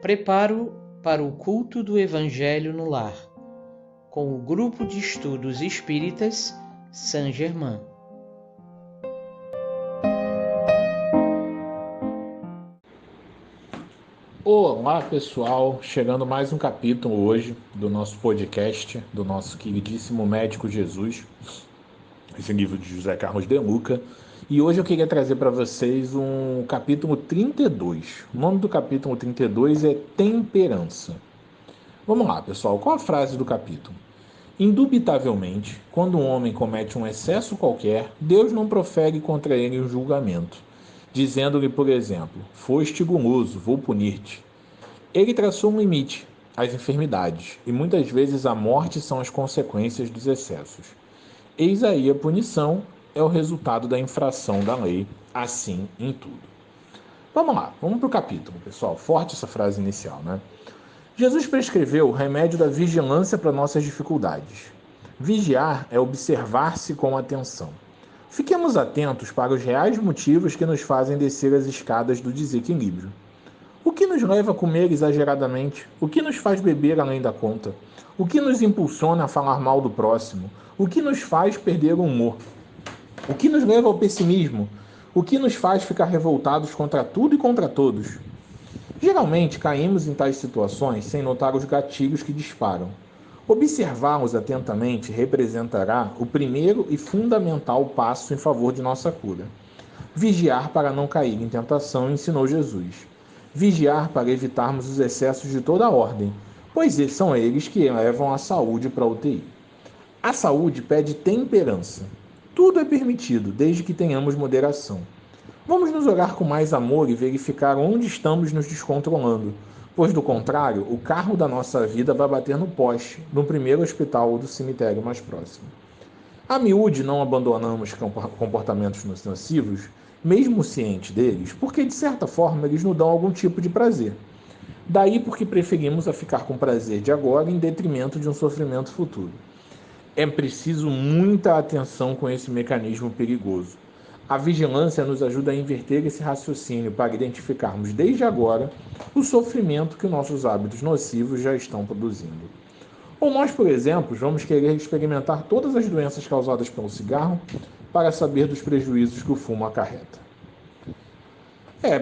Preparo para o culto do Evangelho no Lar, com o Grupo de Estudos Espíritas Saint-Germain. Olá pessoal, chegando mais um capítulo hoje do nosso podcast, do nosso queridíssimo Médico Jesus, esse livro de José Carlos de Luca. E hoje eu queria trazer para vocês um capítulo 32. O nome do capítulo 32 é Temperança. Vamos lá pessoal, qual a frase do capítulo? Indubitavelmente, quando um homem comete um excesso qualquer, Deus não profere contra ele um julgamento, dizendo-lhe, por exemplo, foste guloso, vou punir-te. Ele traçou um limite, as enfermidades, e muitas vezes a morte são as consequências dos excessos. Eis aí a punição, é o resultado da infração da lei, assim em tudo. Vamos lá, vamos para o capítulo, pessoal. Forte essa frase inicial, né? Jesus prescreveu o remédio da vigilância para nossas dificuldades. Vigiar é observar-se com atenção. Fiquemos atentos para os reais motivos que nos fazem descer as escadas do desequilíbrio. O que nos leva a comer exageradamente? O que nos faz beber além da conta? O que nos impulsiona a falar mal do próximo? O que nos faz perder o humor? O que nos leva ao pessimismo? O que nos faz ficar revoltados contra tudo e contra todos? Geralmente caímos em tais situações sem notar os gatilhos que disparam. Observá-los atentamente representará o primeiro e fundamental passo em favor de nossa cura. Vigiar para não cair em tentação, ensinou Jesus. Vigiar para evitarmos os excessos de toda a ordem, pois são eles que levam a saúde para a UTI. A saúde pede temperança. Tudo é permitido, desde que tenhamos moderação. Vamos nos olhar com mais amor e verificar onde estamos nos descontrolando, pois, do contrário, o carro da nossa vida vai bater no poste, no primeiro hospital ou do cemitério mais próximo. A miúde não abandonamos comportamentos nocivos, mesmo ciente deles, porque de certa forma eles nos dão algum tipo de prazer. Daí porque preferimos a ficar com prazer de agora em detrimento de um sofrimento futuro. É preciso muita atenção com esse mecanismo perigoso. A vigilância nos ajuda a inverter esse raciocínio para identificarmos desde agora o sofrimento que nossos hábitos nocivos já estão produzindo. Ou nós, por exemplo, vamos querer experimentar todas as doenças causadas pelo cigarro para saber dos prejuízos que o fumo acarreta.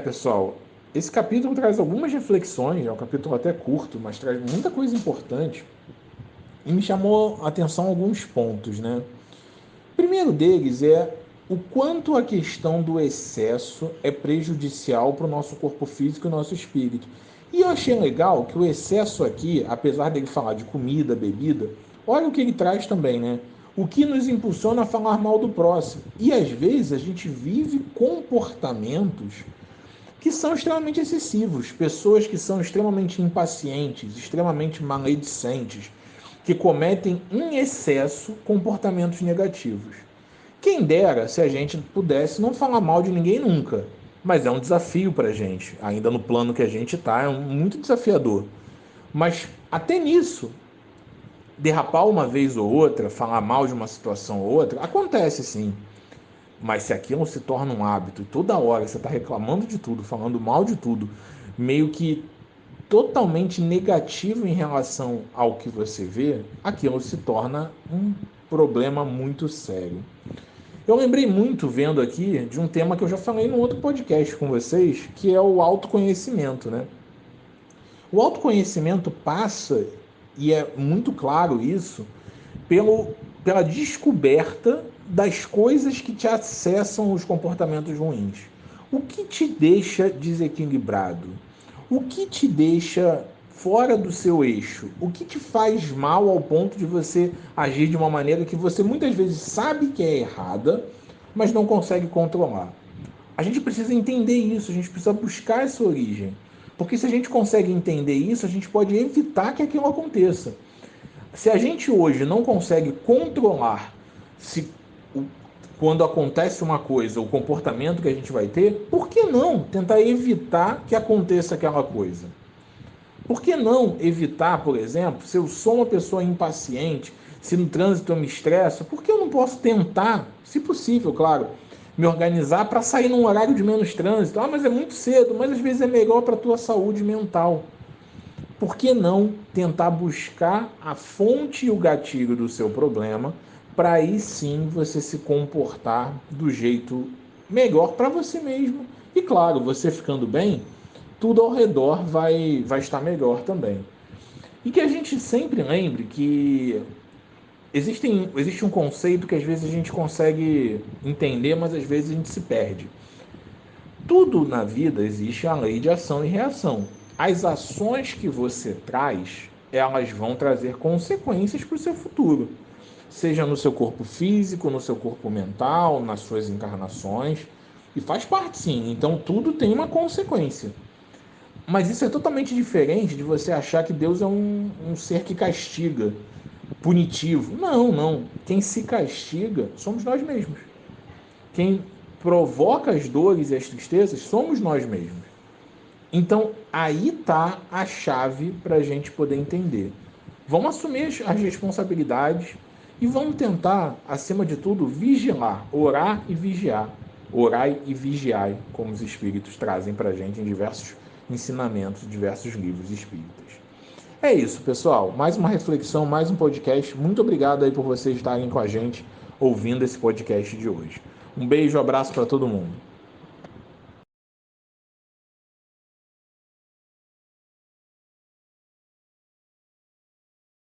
Pessoal, esse capítulo traz algumas reflexões, é um capítulo até curto, mas traz muita coisa importante e me chamou a atenção alguns pontos, né? O primeiro deles é o quanto a questão do excesso é prejudicial para o nosso corpo físico e nosso espírito. E eu achei legal que o excesso aqui, apesar dele falar de comida, bebida, olha o que ele traz também, né? O que nos impulsiona a falar mal do próximo. E às vezes a gente vive comportamentos que são extremamente excessivos, pessoas que são extremamente impacientes, extremamente maledicentes, que cometem em excesso comportamentos negativos. Quem dera se a gente pudesse não falar mal de ninguém nunca, mas é um desafio para a gente, ainda no plano que a gente está, é muito desafiador. Mas até nisso, derrapar uma vez ou outra, falar mal de uma situação ou outra, acontece sim. Mas se aquilo se torna um hábito e toda hora você está reclamando de tudo, falando mal de tudo, meio que totalmente negativo em relação ao que você vê, aquilo se torna um problema muito sério. Eu lembrei muito, vendo aqui, de um tema que eu já falei num outro podcast com vocês, que é o autoconhecimento, né? O autoconhecimento passa, e é muito claro isso, pela descoberta das coisas que te acessam os comportamentos ruins. O que te deixa desequilibrado? O que te deixa fora do seu eixo? O que te faz mal ao ponto de você agir de uma maneira que você muitas vezes sabe que é errada, mas não consegue controlar? A gente precisa entender isso, a gente precisa buscar essa origem. Porque se a gente consegue entender isso, a gente pode evitar que aquilo aconteça. Se a gente hoje não consegue controlar quando acontece uma coisa, o comportamento que a gente vai ter, por que não tentar evitar que aconteça aquela coisa? Por que não evitar, por exemplo, se eu sou uma pessoa impaciente, se no trânsito eu me estresso, por que eu não posso tentar, se possível, claro, me organizar para sair num horário de menos trânsito? Mas é muito cedo, mas às vezes é melhor para a tua saúde mental. por que não tentar buscar a fonte e o gatilho do seu problema, para aí sim você se comportar do jeito melhor para você mesmo. E claro, você ficando bem, tudo ao redor vai estar melhor também. E que a gente sempre lembre que existe um conceito que às vezes a gente consegue entender, mas às vezes a gente se perde. Tudo na vida existe a lei de ação e reação. As ações que você traz, elas vão trazer consequências para o seu futuro, seja no seu corpo físico, no seu corpo mental, nas suas encarnações, e faz parte sim. Então tudo tem uma consequência. Mas isso é totalmente diferente de você achar que Deus é um ser que castiga, punitivo. Não, não. Quem se castiga somos nós mesmos. Quem provoca as dores e as tristezas somos nós mesmos. Então, aí está a chave para a gente poder entender. Vamos assumir as responsabilidades e vamos tentar, acima de tudo, vigiar, orar e vigiar. Orai e vigiai, como os Espíritos trazem para a gente em diversos ensinamentos, diversos livros espíritas. É isso, pessoal. Mais uma reflexão, mais um podcast. Muito obrigado aí por vocês estarem com a gente ouvindo esse podcast de hoje. Um beijo, abraço para todo mundo.